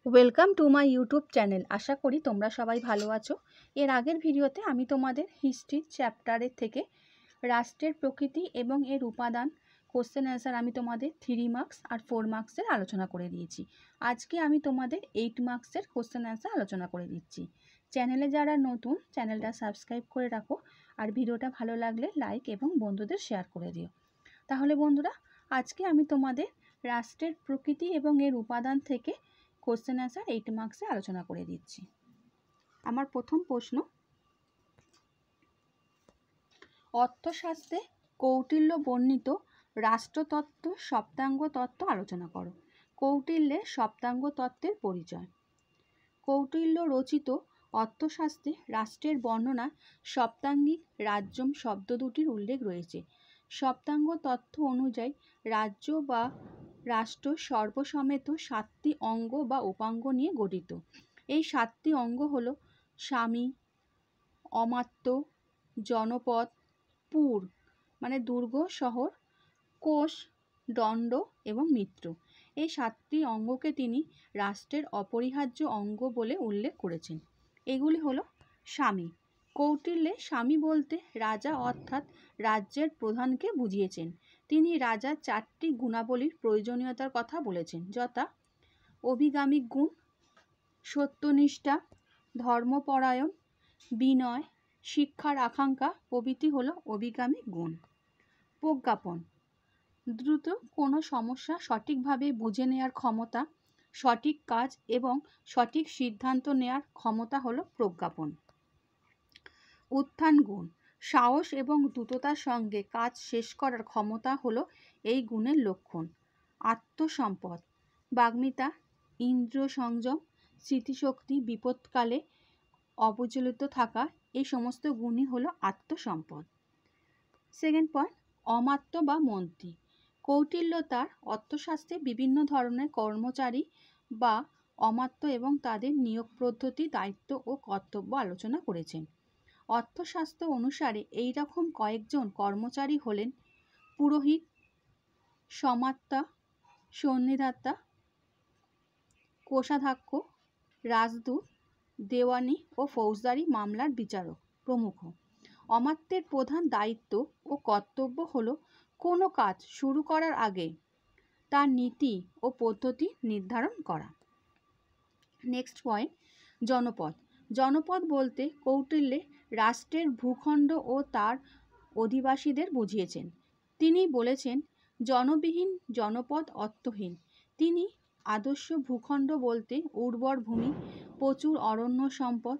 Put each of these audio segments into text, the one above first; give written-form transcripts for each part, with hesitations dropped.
Welcome to my YouTube channel. আশা করি তোমরা সবাই ভালো আছো। এর আগের ভিডিওতে আমি তোমাদের হিস্ট্রি চ্যাপ্টারের থেকে রাষ্ট্রের প্রকৃতি এবং এর উপাদান কোশ্চেন অ্যান্সার আমি তোমাদের 3 মার্কস আর 4 মার্কসের আলোচনা করে দিয়েছি। আজকে আমি তোমাদের 8 মার্কসের কোশ্চেন অ্যান্সার আলোচনা করে দিচ্ছি। চ্যানেলে যারা নতুন, চ্যানেলটা সাবস্ক্রাইব করে রাখো, আর ভিডিওটা ভালো লাগলে লাইক এবং বন্ধুদের শেয়ার করে দিও। তাহলে বন্ধুরা, আজকে আমি তোমাদের রাষ্ট্রের প্রকৃতি এবং এর উপাদান থেকে কোশ্চেন অ্যান্সার 8 মার্কসে আলোচনা করে দিচ্ছি। আমার প্রথম প্রশ্ন, অর্থশাস্ত্রে কৌটিল্য বর্ণিত রাষ্ট্রতত্ত্ব সপ্তাঙ্গ তত্ত্ব আলোচনা করো। কৌটিল্যের সপ্তাঙ্গ তত্ত্বের পরিচয়। কৌটিল্য রচিত অর্থশাস্ত্রে রাষ্ট্রের বর্ণনা সপ্তাঙ্গিক রাজ্যম শব্দ দুটির উল্লেখ রয়েছে। সপ্তাঙ্গ তত্ত্ব অনুযায়ী রাজ্য বা রাষ্ট্র সর্বসমেত 7টি অঙ্গ বা উপাঙ্গ নিয়ে গঠিত। এই 7টি অঙ্গ হল স্বামী, অমাত্য, জনপদ, পুর মানে দুর্গ শহর, কোষ, দণ্ড এবং মিত্র। এই 7টি অঙ্গকে তিনি রাষ্ট্রের অপরিহার্য অঙ্গ বলে উল্লেখ করেছেন। এগুলি হলো স্বামী। কৌটিল্যে স্বামী বলতে রাজা অর্থাৎ রাজ্যের প্রধানকে বুঝিয়েছেন। তিনি রাজার 4টি গুণাবলীর প্রয়োজনীয়তার কথা বলেছেন, যথা অভিগামিক গুণ, সত্যনিষ্ঠা, ধর্মপরায়ণ, বিনয়, শিক্ষার আকাঙ্ক্ষা প্রভৃতি হলো অভিগামিক গুণ। প্রজ্ঞাপন, দ্রুত কোনো সমস্যা সঠিকভাবে বুঝে নেওয়ার ক্ষমতা, সঠিক কাজ এবং সঠিক সিদ্ধান্ত নেওয়ার ক্ষমতা হলো প্রজ্ঞাপন। উত্থান গুণ, সাহস এবং দ্রুততার সঙ্গে কাজ শেষ করার ক্ষমতা হলো এই গুণের লক্ষণ। আত্মসম্পদ, বাগ্মিতা, ইন্দ্রিয় সংযম, স্মৃতিশক্তি, বিপদকালে অবিচলিত থাকা, এই সমস্ত গুণই হলো আত্মসম্পদ। সেকেন্ড পয়েন্ট, অমাত্য বা মন্ত্রী। কৌটিল্য তার অর্থশাস্ত্রে বিভিন্ন ধরনের কর্মচারী বা অমাত্য এবং তাদের নিয়োগ পদ্ধতি, দায়িত্ব ও কর্তব্য আলোচনা করেছেন। অর্থশাস্ত্র অনুসারে এই রকম কয়েকজন কর্মচারী হলেন পুরোহিত, সমাত্তা, সন্নিধাতা, কোষাধ্যক্ষ, রাজদূত, দেওয়ানি ও ফৌজদারি মামলার বিচারক প্রমুখ। অমাত্যের প্রধান দায়িত্ব ও কর্তব্য হলো কোনো কাজ শুরু করার আগে তার নীতি ও পদ্ধতি নির্ধারণ করা। নেক্সট পয়েন্ট, জনপদ। জনপদ বলতে কৌটিল্যে রাষ্ট্রের ভূখণ্ড ও তার অধিবাসীদের বুঝিয়েছেন। তিনি বলেছেন, জনবিহীন জনপদ অর্থহীন। তিনি আদর্শ ভূখণ্ড বলতে উর্বর ভূমি, প্রচুর অরণ্য সম্পদ,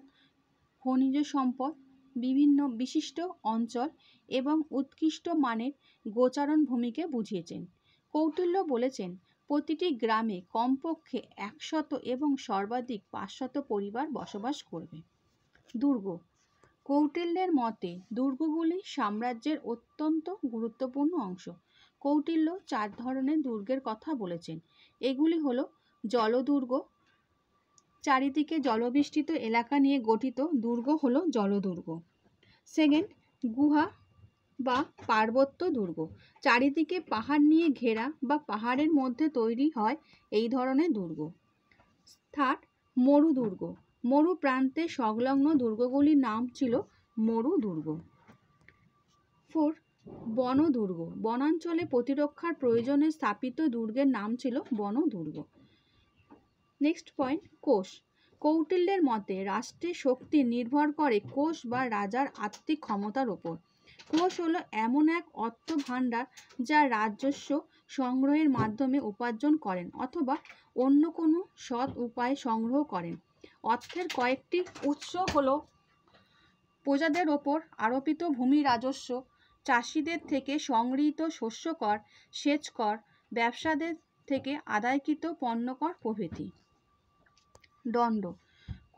খনিজ সম্পদ, বিভিন্ন বিশিষ্ট অঞ্চল এবং উৎকৃষ্ট মানের গোচারণ ভূমিকে বুঝিয়েছেন। কৌটিল্য বলেছেন, প্রতিটি গ্রামে কমপক্ষে 100 এবং সর্বাধিক 500 পরিবার বসবাস করবে। দুর্গ। কৌটিল্যের মতে দুর্গগুলি সাম্রাজ্যের অত্যন্ত গুরুত্বপূর্ণ অংশ। কৌটিল্য 4 ধরনের দুর্গের কথা বলেছেন। এগুলি হলো জলদুর্গ, চারিদিকে জলবেষ্টিত এলাকা নিয়ে গঠিত দুর্গ হলো জলদুর্গ। সেকেন্ড, গুহা বা পার্বত্য দুর্গ, চারিদিকে পাহাড় নিয়ে ঘেরা বা পাহাড়ের মধ্যে তৈরি হয় এই ধরনের দুর্গ। থার্ড, মরু দুর্গ। মরু প্রান্তে সংলগ্ন দুর্গগুলির নাম ছিল মরু দুর্গ। ফোর, বনদুর্গ। বনাঞ্চলে প্রতিরক্ষার প্রয়োজনে স্থাপিত দুর্গের নাম ছিল বনদুর্গ। নেক্সট পয়েন্ট, কোষ। কৌটিল্যের মতে রাষ্ট্রের শক্তি নির্ভর করে কোষ বা রাজার আর্থিক ক্ষমতার ওপর। কোষ হলো এমন এক অর্থ ভাণ্ডার যা রাজস্ব সংগ্রহের মাধ্যমে উপার্জন করেন অথবা অন্য কোনো সৎ উপায়ে সংগ্রহ করেন। অর্থের কয়েকটি উৎস হলো প্রজাদের ওপর আরোপিত ভূমি রাজস্ব, চাষিদের থেকে সংগৃহীত শস্য কর, সেচ কর, ব্যবসাদের থেকে আদায়কৃত পণ্যকর প্রভৃতি। দণ্ড।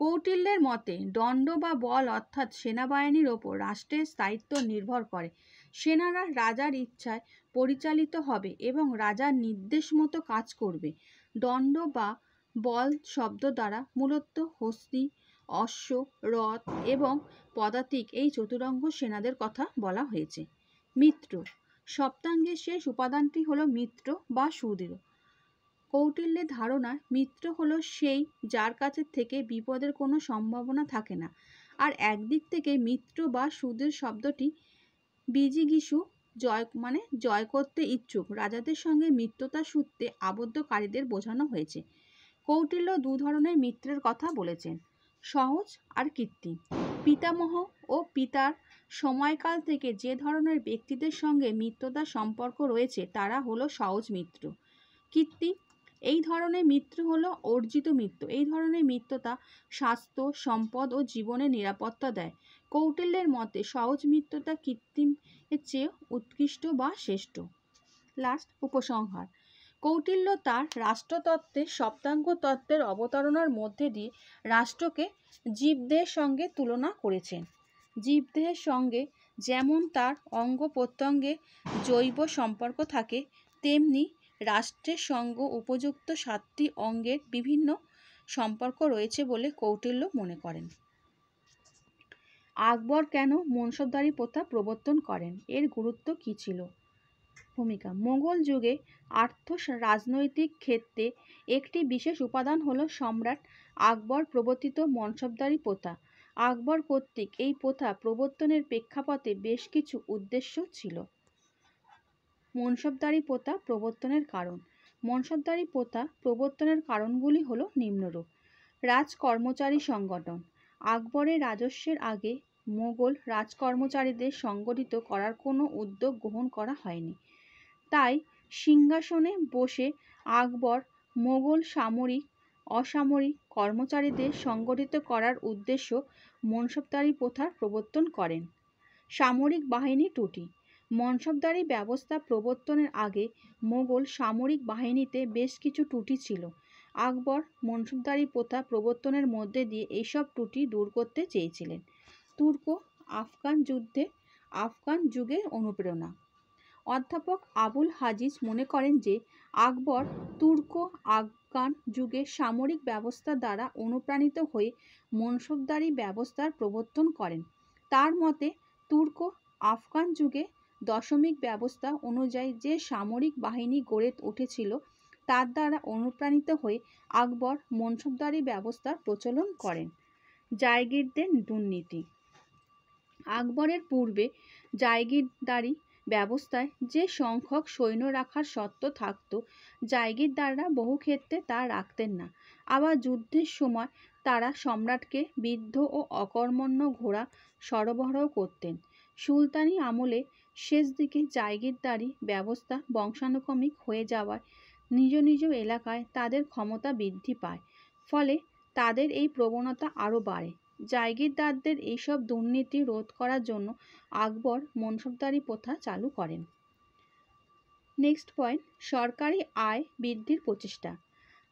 কৌটিল্যের মতে দণ্ড বা বল অর্থাৎ সেনাবাহিনীর ওপর রাষ্ট্রের স্থায়িত্ব নির্ভর করে। সেনারা রাজার ইচ্ছায় পরিচালিত হবে এবং রাজার নির্দেশ মতো কাজ করবে। দণ্ড বা বল শব্দ দ্বারা মূলত হস্তি, অশ্ব, রথ এবং পদাতিক এই চতুরঙ্গ সেনাদের কথা বলা হয়েছে। মিত্র। সপ্তাঙ্গের শেষ উপাদানটি হলো মিত্র বা সুদৃঢ়। কৌটিল্যের ধারণা মিত্র হলো সেই যার কাছে থেকে বিপদের কোনো সম্ভাবনা থাকে না। আর একদিক থেকে মিত্র বা সুদের শব্দটি বিজিগীষু জয় করতে ইচ্ছুক রাজাদের সঙ্গে মিত্রতার সূত্রে আবদ্ধকারীদের বোঝানো হয়েছে। কৌটিল্য দু ধরনের মিত্রের কথা বলেছেন, সহজ আর কৃত্রিম। পিতামহ ও পিতার সময়কাল থেকে যে ধরনের ব্যক্তিদের সঙ্গে মিত্রতার সম্পর্ক রয়েছে তারা হলো সহজ মিত্র। কৃত্রিম এই ধরনের মিত্র হলো অর্জিত মিত্র। এই ধরনের মিত্রতা স্বাস্থ্য, সম্পদ ও জীবনের নিরাপত্তা দেয়। কৌটিল্যের মতে সহজ মিত্রতা কৃত্রিমের চেয়ে উৎকৃষ্ট বা শ্রেষ্ঠ। লাস্ট উপসংহার। কৌটিল্য তার রাষ্ট্রতত্ত্বের সপ্তাঙ্গ তত্ত্বের অবতারণার মধ্যে দিয়ে রাষ্ট্রকে জীবদেহের সঙ্গে তুলনা করেছেন। জীবদেহের সঙ্গে যেমন তার অঙ্গ প্রত্যঙ্গে জৈব সম্পর্ক থাকে, তেমনি রাষ্ট্রের সঙ্গে উপযুক্ত 7টি অঙ্গের বিভিন্ন সম্পর্ক রয়েছে বলে কৌটিল্য মনে করেন। আকবর কেন মনসবদারি প্রথা প্রবর্তন করেন? এর গুরুত্ব কী ছিল? ভূমিকা। মোগল যুগে রাজনৈতিক ক্ষেত্রে একটি বিশেষ উপাদান হলো সম্রাট আকবর প্রবর্তিত মনসবদারি প্রথা। আকবর কর্তৃক এই প্রথা প্রবর্তনের প্রেক্ষাপটে বেশ কিছু উদ্দেশ্য ছিল। মনসবদারি প্রথা প্রবর্তনের কারণ। মনসবদারি প্রথা প্রবর্তনের কারণগুলি হলো নিম্নরূপ। রাজকর্মচারী সংগঠন। আকবরের রাজস্বের আগে মোগল রাজকর্মচারীদের সংগঠিত করার কোনো উদ্যোগ গ্রহণ করা হয়নি। তাই সিংহাসনে বসে আকবর মোগল সামরিক অসামরিক কর্মচারীদের সংগঠিত করার উদ্দেশ্য মনসবদারি প্রথার প্রবর্তন করেন। সামরিক বাহিনী ত্রুটি। মনসবদারি ব্যবস্থা প্রবর্তনের আগে মোগল সামরিক বাহিনীতে বেশ কিছু ত্রুটি ছিল। আকবর মনসবদারি প্রথা প্রবর্তনের মধ্যে দিয়ে এইসব ত্রুটি দূর করতে চেয়েছিলেন। তুর্ক আফগান যুগের অনুপ্রেরণা। অধ্যাপক আবুল হাজিজ মনে করেন যে আকবর তুর্ক আফগান যুগের সামরিক ব্যবস্থা দ্বারা অনুপ্রাণিত হয়ে মনসবদারি ব্যবস্থার প্রবর্তন করেন। তার মতে তুর্ক আফগান যুগে দশমিক ব্যবস্থা অনুযায়ী যে সামরিক বাহিনী গড়ে উঠেছিল তার দ্বারা অনুপ্রাণিত হয়ে আকবর মনসবদারি ব্যবস্থার প্রচলন করেন। জায়গিরদের দুর্নীতি। আকবরের পূর্বে জায়গিরদারি ব্যবস্থায় যে সংখ্যক সৈন্য রাখার শর্ত থাকত, জায়গিরদাররা বহু ক্ষেত্রে তা রাখতেন না। আবার যুদ্ধের সময় তারা সম্রাটকে বৃদ্ধ ও অকর্মণ্য ঘোড়া সরবরাহ করতেন। সুলতানি আমলে শেষ দিকে জায়গিরদারি ব্যবস্থা বংশানুক্রমিক হয়ে যাওয়ায় নিজ নিজ এলাকায় তাদের ক্ষমতা বৃদ্ধি পায়, ফলে তাদের এই প্রবণতা আরও বাড়ে। জায়গিরদারদের এইসব দুর্নীতি রোধ করার জন্য আকবর মনসবদারি প্রথা চালু করেন। নেক্সট পয়েন্ট, সরকারি আয় বৃদ্ধির প্রচেষ্টা।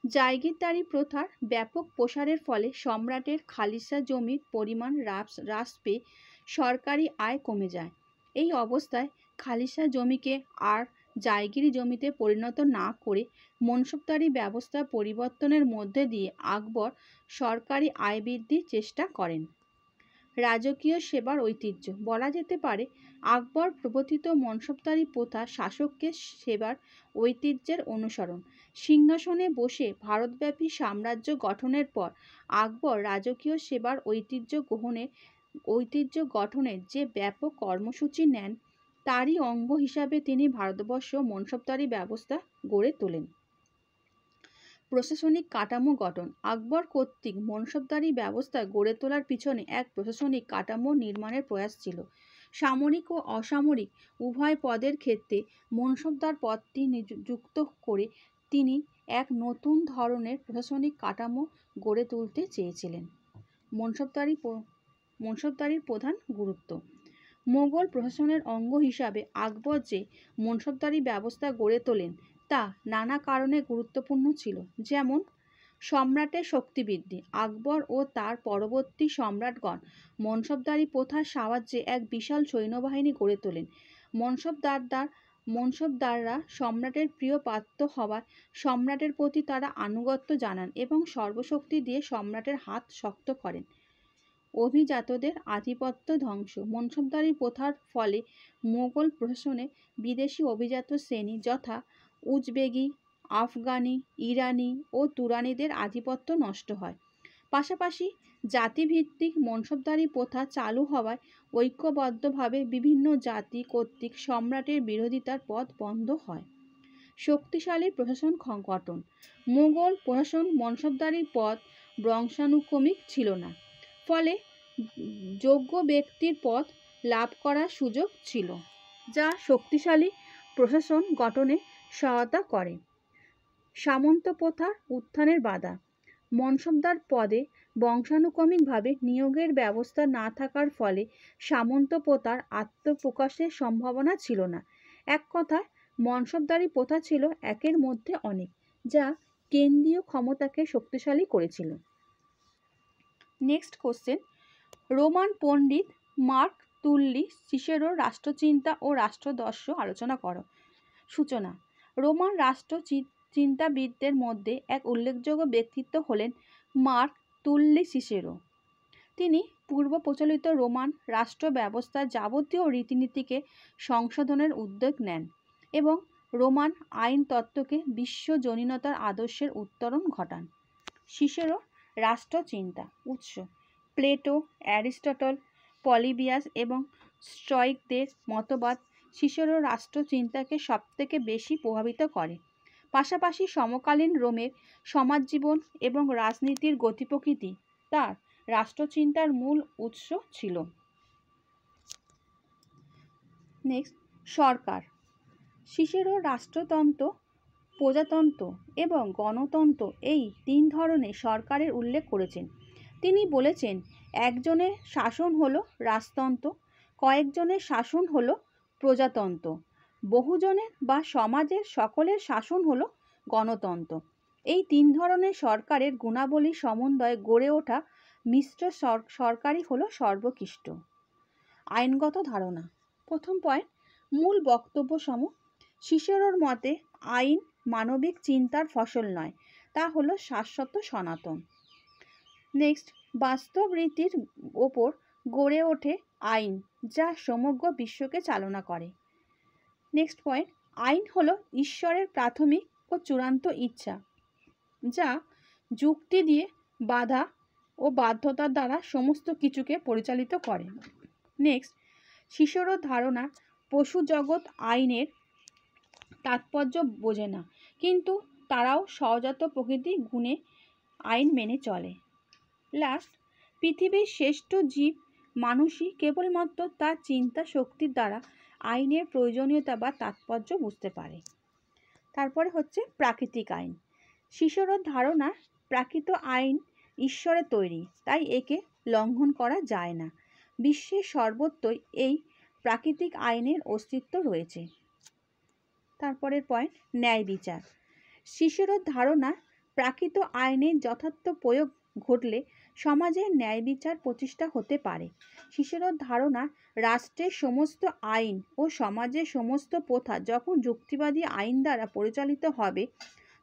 জায়গিরদারি প্রথার ব্যাপক প্রসারের ফলে সম্রাটের খালিসা জমির পরিমাণ হ্রাস পেয়ে সরকারি আয় কমে যায়। এই অবস্থায় খালিসা জমিকে আর জায়গিরি জমিতে পরিণত না করে মনসবদারি ব্যবস্থা পরিবর্তনের মধ্যে দিয়ে আকবর সরকারি আয় বৃদ্ধির চেষ্টা করেন। রাজকীয় সেবার ঐতিহ্য। বলা যেতে পারে আকবর প্রবর্তিত মনসবদারি প্রথা শাসককে সেবার ঐতিহ্যের অনুসরণ। সিংহাসনে বসে ভারতব্যাপী সাম্রাজ্য গঠনের পর আকবর রাজকীয় সেবার ঐতিহ্য গঠনের যে ব্যাপক কর্মসূচি নেন তারই অঙ্গ হিসাবে তিনি ভারতবর্ষ মনসবদারি ব্যবস্থা গড়ে তোলেন। প্রশাসনিক কাঠামো গঠন। আকবর কর্তৃক মনসবদারি ব্যবস্থা গড়ে তোলার পিছনে এক প্রশাসনিক কাঠামো নির্মাণের প্রয়াস ছিল। সামরিক ও অসামরিক উভয় পদের ক্ষেত্রে মনসবদার পদটি যুক্ত করে তিনি এক নতুন ধরনের প্রশাসনিক কাঠামো গড়ে তুলতে চেয়েছিলেন। মনসবদারির প্রধান গুরুত্ব। মোগল প্রশাসনের অঙ্গ হিসাবে আকবর যে মনসবদারি ব্যবস্থা গড়ে তোলেন তা নানা কারণে গুরুত্বপূর্ণ ছিল। যেমন সম্রাটের শক্তিবৃদ্ধি। আকবর ও তার পরবর্তী সম্রাটগণ মনসবদারি প্রথার সাহায্যে এক বিশাল সৈন্যবাহিনী গড়ে তোলেন। মনসবদাররা সম্রাটের প্রিয় পাত্র হওয়ায় সম্রাটের প্রতি তারা আনুগত্য জানান এবং সর্বশক্তি দিয়ে সম্রাটের হাত শক্ত করেন। অভিজাতদের আধিপত্য ধ্বংস। মনসবদারি প্রথার ফলে মোগল প্রশাসনে বিদেশি অভিজাত শ্রেণী যথা উজবেগি, আফগানি, ইরানি ও তুরানিদের আধিপত্য নষ্ট হয়। পাশাপাশি জাতিভিত্তিক মনসবদারি প্রথা চালু হওয়ায় ঐক্যবদ্ধভাবে বিভিন্ন জাতি কর্তৃক সম্রাটের বিরোধিতার পথ বন্ধ হয়। শক্তিশালী প্রশাসন গঠন। মুঘল প্রশাসন মনসবদারির পথ বংশানুক্রমিক ছিল না, ফলে যোগ্য ব্যক্তির পদ লাভ করার সুযোগ ছিল, যা শক্তিশালী প্রশাসন গঠনে সহায়তা করে। সামন্ত প্রথার উত্থানের বাধা। মনসবদার পদে বংশানুক্রমিকভাবে নিয়োগের ব্যবস্থা না থাকার ফলে সামন্ত প্রথার আত্মপ্রকাশের সম্ভাবনা ছিল না। এক কথায় মনসবদারি প্রথা ছিল একের মধ্যে অনেক, যা কেন্দ্রীয় ক্ষমতাকে শক্তিশালী করেছিল। নেক্সট কোশ্চেন, রোমান পণ্ডিত মার্ক তুল্লি সিসেরোর রাষ্ট্রচিন্তা ও রাষ্ট্রদর্শ আলোচনা করো। সূচনা। রোমান চিন্তাবিদদের মধ্যে এক উল্লেখযোগ্য ব্যক্তিত্ব হলেন মার্ক তুল্লি সিসেরো। তিনি পূর্ব প্রচলিত রোমান রাষ্ট্র ব্যবস্থার যাবতীয় রীতিনীতিকে সংশোধনের উদ্যোগ নেন এবং রোমান আইন তত্ত্বকে বিশ্বজনীনতার আদর্শের উত্তরণ ঘটান। সিসেরো রাষ্ট্রচিন্তা। উৎস: প্লেটো, অ্যারিস্টটল, পলিবিয়াস এবং স্টয়িকদের মতবাদ সিসেরো রাষ্ট্রচিন্তাকে সবথেকে বেশি প্রভাবিত করে। পাশাপাশি সমকালীন রোমের সমাজজীবন এবং রাজনীতির গতিপ্রকৃতি তার রাষ্ট্রচিন্তার মূল উৎস ছিল। নেক্সট, সরকার। সিসেরো রাষ্ট্রতন্ত্র, প্রজাতন্ত্র এবং গণতন্ত্র এই তিন ধরনের সরকারের উল্লেখ করেছেন। তিনি বলেছেন, একজনের শাসন হলো রাজতন্ত্র, কয়েকজনের শাসন হলো প্রজাতন্ত্র, বহুজনের বা সমাজের সকলের শাসন হলো গণতন্ত্র। এই তিন ধরনের সরকারের গুণাবলী সমন্বয়ে গড়ে ওঠা মিশ্র সরকারই হলো সর্বোৎকৃষ্ট। আইনগত ধারণা। প্রথম পয়েন্ট, মূল বক্তব্য সমূহ। সিসেরোর মতে আইন মানবিক চিন্তার ফসল নয়, তা হলো শাশ্বত সনাতন। নেক্সট, বাস্তব রীতির ওপর গড়ে ওঠে আইন, যা সমগ্র বিশ্বকে চালনা করে। নেক্সট পয়েন্ট, আইন হলো ঈশ্বরের প্রাথমিক ও চূড়ান্ত ইচ্ছা, যা যুক্তি দিয়ে বাধা ও বাধ্যতার দ্বারা সমস্ত কিছুকে পরিচালিত করে। নেক্সট, সিসেরোর ধারণা পশু জগৎ আইনের তাৎপর্য বোঝে না, কিন্তু তারাও সহজাত প্রকৃতি গুণে আইন মেনে চলে। লাস্ট, পৃথিবীর শ্রেষ্ঠ জীব মানুষই কেবলমাত্র তার চিন্তা শক্তির দ্বারা আইনের প্রয়োজনীয়তা বা তাৎপর্য বুঝতে পারে। তারপরে হচ্ছে প্রাকৃতিক আইন। সিসেরোর ধারণা প্রাকৃত আইন ঈশ্বরের তৈরি, তাই একে লঙ্ঘন করা যায় না। বিশ্বের সর্বত্রই এই প্রাকৃতিক আইনের অস্তিত্ব রয়েছে। তারপরের পয়েন্ট, ন্যায় বিচার। সিসেরোর ধারণা প্রাকৃত আইনের যথার্থ প্রয়োগ ঘটলে সমাজে ন্যায় বিচার প্রতিষ্ঠা হতে পারে। সিসেরোর ধারণা রাষ্ট্রের সমস্ত আইন ও সমাজের সমস্ত প্রথা যখন যুক্তিবাদী আইন দ্বারা পরিচালিত হবে,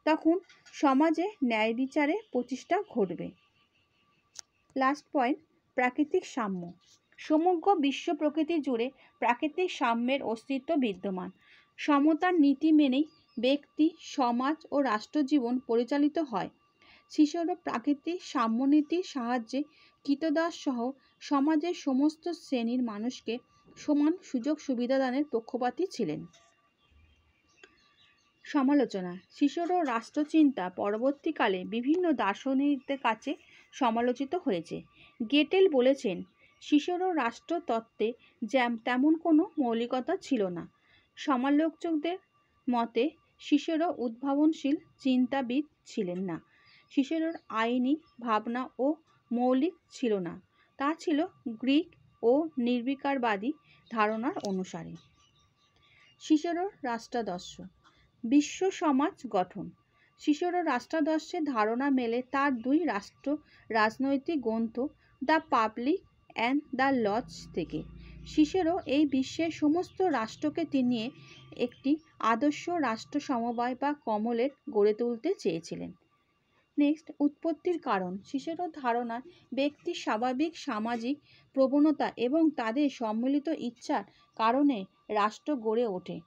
তখন সমাজে ন্যায় বিচারের প্রতিষ্ঠা ঘটবে। লাস্ট পয়েন্ট, প্রাকৃতিক সাম্য। সমগ্র বিশ্ব প্রকৃতি জুড়ে প্রাকৃতিক সাম্যের অস্তিত্ব বিদ্যমান। সমতার নীতি মেনেই ব্যক্তি, সমাজ ও রাষ্ট্রজীবন পরিচালিত হয়। সিসেরো প্রাকৃতিক সাম্যনীতির সাহায্যে কৃতদাস সহ সমাজের সমস্ত শ্রেণীর মানুষকে সমান সুযোগ সুবিধা দানের পক্ষপাতী ছিলেন। সমালোচনা। সিসেরো রাষ্ট্রচিন্তা পরবর্তীকালে বিভিন্ন দার্শনিকদের কাছে সমালোচিত হয়েছে। গেটেল বলেছেন, সিসেরো রাষ্ট্রতত্ত্বে তেমন কোনো মৌলিকতা ছিল না। সমালোচকদের মতে সিসেরো উদ্ভাবনশীল চিন্তাবিদ ছিলেন না। সিসেরোর আইনি ভাবনা ও মৌলিক ছিল না, তা ছিল গ্রিক ও নির্বিকারবাদী ধারণার অনুসারী। সিসেরোর রাষ্ট্রাদর্শ। বিশ্ব সমাজ গঠন। সিসেরো রাষ্ট্রাদর্শের ধারণা মেলে তার দুই রাজনৈতিক গ্রন্থ the public and the laws থেকে। সিসেরো এই বিশ্বের সমস্ত রাষ্ট্রকে নিয়ে একটি আদর্শ রাষ্ট্র সমবায় বা কমলেট গড়ে তুলতে চেয়েছিলেন। নেক্সট, উৎপত্তির কারণ। সিসেরোর ধারণা ব্যক্তির স্বাভাবিক সামাজিক প্রবণতা এবং তাদের সম্মিলিত ইচ্ছার কারণে রাষ্ট্র গড়ে ওঠে।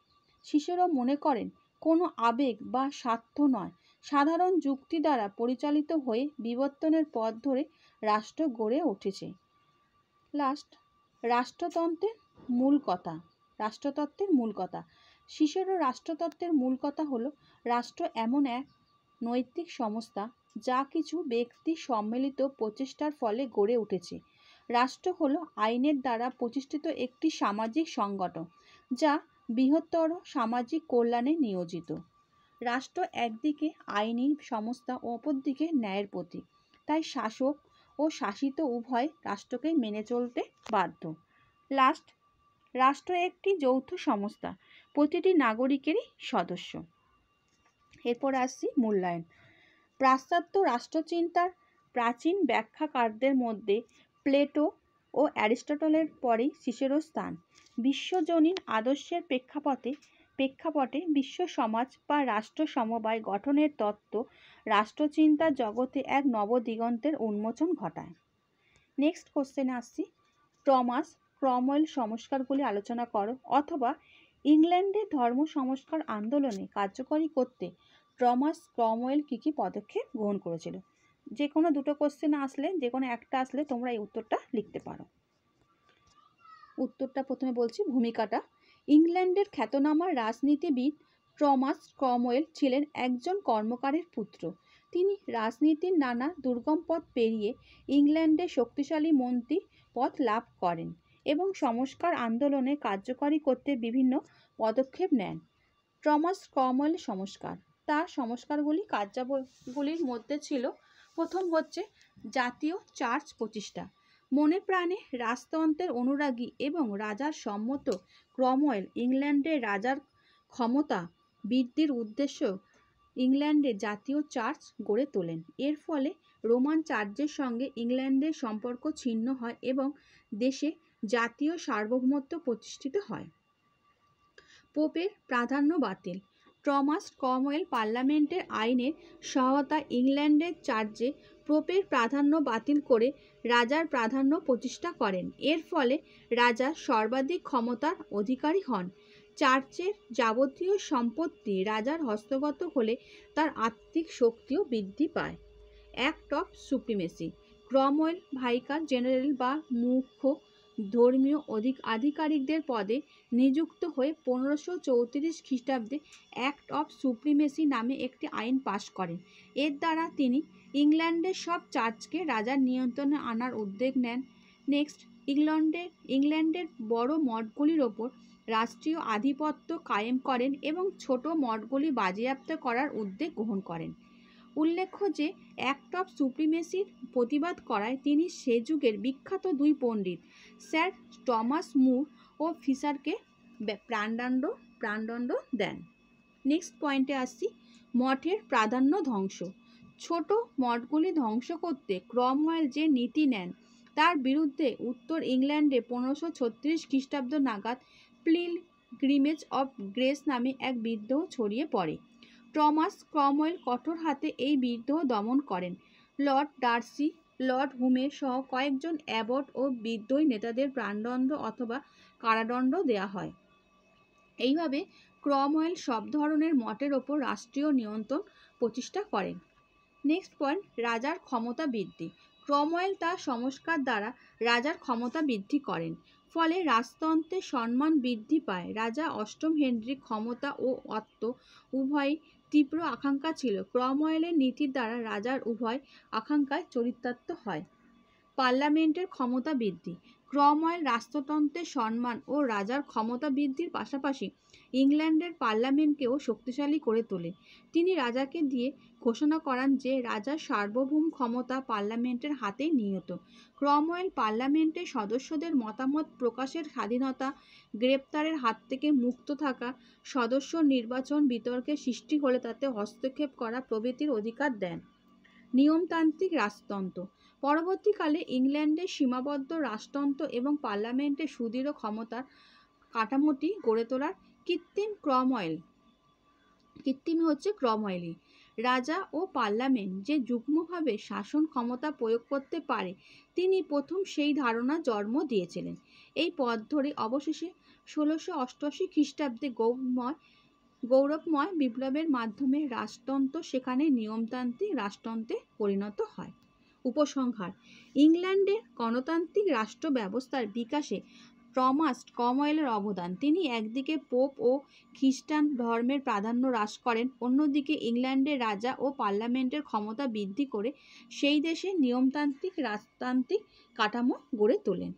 সিসেরো মনে করেন কোনো আবেগ বা স্বার্থ নয়, সাধারণ যুক্তি দ্বারা পরিচালিত হয়ে বিবর্তনের পথ ধরে রাষ্ট্র গড়ে উঠেছে। লাস্ট, রাষ্ট্রতন্ত্রের মূল কথা। রাষ্ট্রতত্ত্বের মূল কথা। সিসেরো রাষ্ট্রতত্ত্বের মূল কথা হলো, রাষ্ট্র এমন এক নৈতিক সংস্থা যা কিছু ব্যক্তির সম্মিলিত প্রচেষ্টার ফলে গড়ে উঠেছে। রাষ্ট্র হলো আইনের দ্বারা প্রতিষ্ঠিত একটি সামাজিক সংগঠন যা বৃহত্তর সামাজিক কল্যাণে নিয়োজিত। রাষ্ট্র একদিকে আইনি সংস্থা ও অপরদিকে ন্যায়ের প্রতীক, তাই শাসক ও শাসিত উভয় রাষ্ট্রকেই মেনে চলতে বাধ্য। লাস্ট, রাষ্ট্র একটি যৌথ সংস্থা, প্রতিটি নাগরিকেরই সদস্য। এরপর আসছি মূল্যায়ন। পাশ্চাত্য রাষ্ট্রচিন্তার প্রাচীন ব্যাখ্যাকারদের মধ্যে প্লেটো ও অ্যারিস্টটলের পরেই সিসেরোর স্থান। বিশ্বজনীন আদর্শের প্রেক্ষাপটে বিশ্ব সমাজ বা রাষ্ট্র সমবায় গঠনের তত্ত্ব রাষ্ট্রচিন্তার জগতে এক নবদিগন্তের উন্মোচন ঘটায়। নেক্সট কোশ্চেনে আসছি, টমাস ক্রমওয়েল সংস্কারগুলি আলোচনা করো, অথবা ইংল্যান্ডের ধর্ম সংস্কার আন্দোলনে কার্যকরী করতে টমাস ক্রমওয়েল কী কী পদক্ষেপ গ্রহণ করেছিল। যে কোনো দুটো কোশ্চেন আসলে, যে কোনো একটা আসলে তোমরা এই উত্তরটা লিখতে পারো। উত্তরটা প্রথমে বলছি, ভূমিকাটা। ইংল্যান্ডের খ্যাতনামা রাজনীতিবিদ টমাস ক্রমওয়েল ছিলেন একজন কর্মকারের পুত্র। তিনি রাজনীতির নানা দুর্গম পথ পেরিয়ে ইংল্যান্ডের শক্তিশালী মন্ত্রী পদ লাভ করেন এবং সংস্কার আন্দোলনে কার্যকরী করতে বিভিন্ন পদক্ষেপ নেন। টমাস ক্রমওয়েল সংস্কার, তার সংস্কারগুলি কার্যাবলীর মধ্যে ছিল, প্রথম হচ্ছে জাতীয় চার্চ প্রতিষ্ঠা। মনে প্রাণে রাজতন্ত্রের অনুরাগী এবং রাজার সম্মত ক্রমওয়েল ইংল্যান্ডের রাজার ক্ষমতা বৃদ্ধির উদ্দেশ্য ইংল্যান্ডে জাতীয় চার্চ গড়ে তোলেন। এর ফলে রোমান চার্চের সঙ্গে ইংল্যান্ডের সম্পর্ক ছিন্ন হয় এবং দেশে জাতীয় সার্বভৌমত্ব প্রতিষ্ঠিত হয়। পোপের প্রাধান্য বাতিল। টমাস ক্রমওয়েল পার্লামেন্টের আইনের সহায়তায় ইংল্যান্ডের চার্চে পোপের প্রাধান্য বাতিল করে রাজার প্রাধান্য প্রতিষ্ঠা করেন। এর ফলে রাজা সর্বাধিক ক্ষমতার অধিকারী হন। চার্চের যাবতীয় সম্পত্তি রাজার হস্তগত হলে তার আর্থিক শক্তিও বৃদ্ধি পায়। Act of supremacy. Cromwell vicar general বা মুখ্য ধর্মীয় আধিকারিকদের পদে নিযুক্ত হয়ে 1534 খ্রিস্টাব্দে অ্যাক্ট অফ সুপ্রিমেসি নামে একটি আইন পাশ করেন। এর দ্বারা তিনি ইংল্যান্ডের সব চার্চকে রাজার নিয়ন্ত্রণে আনার উদ্যোগ নেন। নেক্সট, ইংল্যান্ডের বড় মঠগুলির ওপর রাষ্ট্রীয় আধিপত্য কায়েম করেন এবং ছোট মঠগুলি বাজেয়াপ্ত করার উদ্যোগ গ্রহণ করেন। উল্লেখ্য যে অ্যাক্ট অফ সুপ্রিমেসির প্রতিবাদ করায় তিনি সে যুগের বিখ্যাত দুই পণ্ডিত স্যার টমাস মুর ও ফিশারকে প্রাণদণ্ড দেন। নেক্সট পয়েন্টে আসছি, মঠের প্রাধান্য ধ্বংস। ছোট মঠগুলি ধ্বংস করতে ক্রমওয়েল যে নীতি নেন তার বিরুদ্ধে উত্তর ইংল্যান্ডে 1536 খ্রিস্টাব্দ নাগাদ পিলগ্রিমেজ অফ গ্রেস নামে এক বিদ্রোহ ছড়িয়ে পড়ে। টমাস ক্রমওয়েল কঠোর হাতে এই বিদ্রোহ দমন করেন। লর্ড ডার্সি, লর্ড হুমের সহ কয়েকজন অ্যাবট ও বিদ্রোহী নেতাদের প্রাণদণ্ড অথবা কারাদণ্ড দেওয়া হয়। এইভাবে ক্রমওয়েল সব ধরনের মঠের ওপর রাষ্ট্রীয় নিয়ন্ত্রণ প্রতিষ্ঠা করেন। নেক্সট পয়েন্ট, রাজার ক্ষমতা বৃদ্ধি। ক্রমওয়েল তার সংস্কার দ্বারা রাজার ক্ষমতা বৃদ্ধি করেন, ফলে রাজতন্ত্রের সম্মান বৃদ্ধি পায়। রাজা অষ্টম হেনরির ক্ষমতা ও অর্থ উভয় তীব্র আকাঙ্ক্ষা ছিল। ক্রমওয়েলের নীতির দ্বারা রাজার উভয় আকাঙ্ক্ষায় চরিতার্থ হয়। পার্লামেন্টের ক্ষমতা বৃদ্ধি। ক্রমওয়েল রাষ্ট্রতন্ত্রের সম্মান ও রাজার ক্ষমতা বৃদ্ধির পাশাপাশি ইংল্যান্ডের পার্লামেন্টকেও শক্তিশালী করে তোলে। তিনি রাজাকে দিয়ে ঘোষণা করান যে রাজার সার্বভৌম ক্ষমতা পার্লামেন্টের হাতেই নিহিত। ক্রমওয়েল পার্লামেন্টের সদস্যদের মতামত প্রকাশের স্বাধীনতা, গ্রেপ্তারের হাত থেকে মুক্ত থাকা, সদস্য নির্বাচন, বিতর্কের সৃষ্টি হলে তাতে হস্তক্ষেপ করা প্রভৃতির অধিকার দেন। নিয়মতান্ত্রিক রাজতন্ত্র। পরবর্তীকালে ইংল্যান্ডের সীমাবদ্ধ রাজতন্ত্র এবং পার্লামেন্টের সুদৃঢ় ক্ষমতার কাঠামোটি গড়ে তোলার কৃত্রিমই হচ্ছে ক্রমওয়েলই। রাজা ও পার্লামেন্ট যে যুগ্মভাবে শাসন ক্ষমতা প্রয়োগ করতে পারে তিনি প্রথম সেই ধারণা জন্ম দিয়েছিলেন। এই পথ ধরে অবশেষে 1688 খ্রিস্টাব্দে গৌড়ময় গৌরবময় বিপ্লবের মাধ্যমে রাজতন্ত্র সেখানে নিয়মতান্ত্রিক রাজতন্ত্রে পরিণত হয়। উপসংহার: ইংল্যান্ডের গণতান্ত্রিক রাষ্ট্র ব্যবস্থার বিকাশে টমাস ক্রমওয়েলের অবদান। তিনি একদিকে পোপ ও খ্রিস্টান ধর্মের প্রাধান্য হ্রাস করেন, অন্যদিকে ইংল্যান্ডের রাজা ও পার্লামেন্টের ক্ষমতা বৃদ্ধি করে সেই দেশে নিয়মতান্ত্রিক রাজতান্ত্রিক কাঠামো গড়ে তোলেন।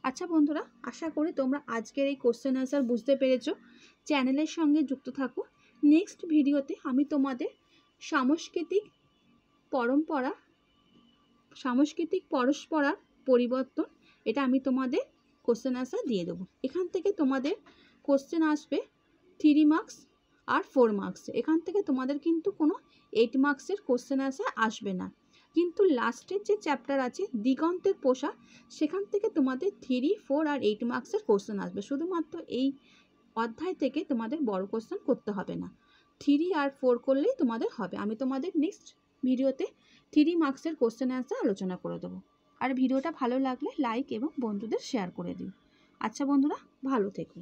আচ্ছা বন্ধুরা, আশা করি তোমরা আজকের এই কোশ্চেন আনসার বুঝতে পেরেছো। চ্যানেলের সঙ্গে যুক্ত থাকো। নেক্সট ভিডিওতে আমি তোমাদের সাংস্কৃতিক পরস্পরার পরিবর্তন, এটা আমি তোমাদের কোশ্চেন আনসার দিয়ে দেবো। এখান থেকে তোমাদের কোশ্চেন আসবে 3 মার্কস আর 4 মার্কস। এখান থেকে তোমাদের কিন্তু কোনো 8 মার্কসের কোশ্চেন আনসার আসবে না, কিন্তু লাস্টের যে চ্যাপ্টার আছে দিগন্তের পোশাক, সেখান থেকে তোমাদের 3, 4 আর 8 মার্কসের কোশ্চেন আসবে। শুধুমাত্র এই অধ্যায় থেকে তোমাদের বড় কোশ্চেন করতে হবে না, 3 আর 4 করলেই তোমাদের হবে। আমি তোমাদের নেক্সট ভিডিওতে 3 মার্কসের কোশ্চেন অ্যান্সার আলোচনা করে দেবো। আর ভিডিওটা ভালো লাগলে লাইক এবং বন্ধুদের শেয়ার করে দিও। আচ্ছা বন্ধুরা, ভালো থেকো।